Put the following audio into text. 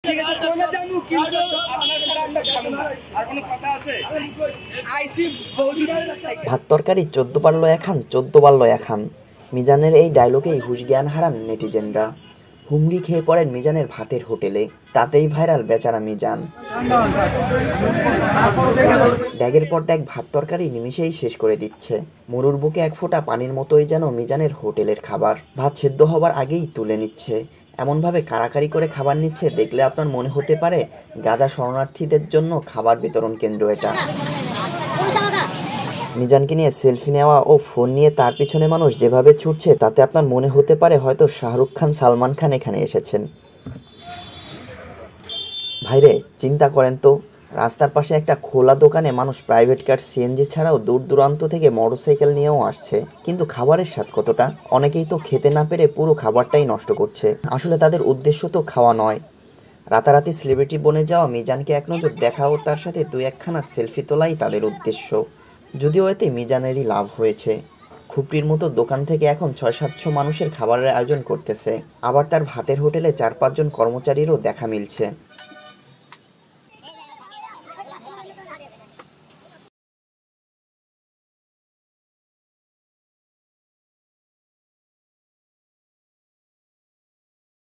ঠিক আছে চলে যাবো কিন্তু আপনার সাথে আমরা খাবো না আর কোনো কথা আছে আইসি বহুত ভাত তরকারি 14 পারলো এখান 14 পারলো এখান মিজানের এই ডায়লগেই হুঁশ জ্ঞান হারান নেটিজেনরা। হুমড়ি খেয়ে পড়েন মিজানের ভাতের হোটেলে, তাতেই ভাইরাল বেচারা মিজান। ড্যাগের পর ড্যাগ ভাত তরকারি নিমিষেই শেষ করে দিচ্ছে। মরুর বুকে এক ফোঁটা পানির মতোই যেন মিজানের হোটেলের খাবার। ভাত সেদ্ধ হবার আগেই তুলে নিচ্ছে, এমনভাবে কাড়াকাড়ি করে খাবার নিচ্ছে দেখলে আপনার মনে হতে পারে গাজা শরণার্থীদের জন্য খাবার বিতরণ কেন্দ্র এটা। মিজানকে নিয়ে সেলফি নেওয়া ও ফোন নিয়ে তার পিছনে মানুষ যেভাবে ছুটছে তাতে আপনার মনে হতে পারে হয়তো শাহরুখ খান সালমান খান এখানে এসেছেন। ভাইরে চিন্তা করেন তো, রাস্তার পাশে একটা খোলা দোকানে মানুষ প্রাইভেট কার সিএনজি ছাড়াও দূর দূরান্ত থেকে মোটরসাইকেল নিয়েও আসছে, কিন্তু খাবারের স্বাদ কতটা? অনেকেই তো খেতে না পেরে পুরো খাবারটাই নষ্ট করছে। আসলে তাদের উদ্দেশ্য তো খাওয়া নয়। রাতারাতি সেলিব্রিটি বনে যাওয়া মিজানকে এক নজর দেখা ও তার সাথে দুই একখানা সেলফি তোলাই তাদের উদ্দেশ্য। যদিও এতে মিজানেরই লাভ হয়েছে। খুপড়ির মতো দোকান থেকে এখন 600-700 মানুষের খাবারের আয়োজন করতেছে, আবার তার ভাতের হোটেলে 4-5 জন কর্মচারীরও দেখা মিলছে।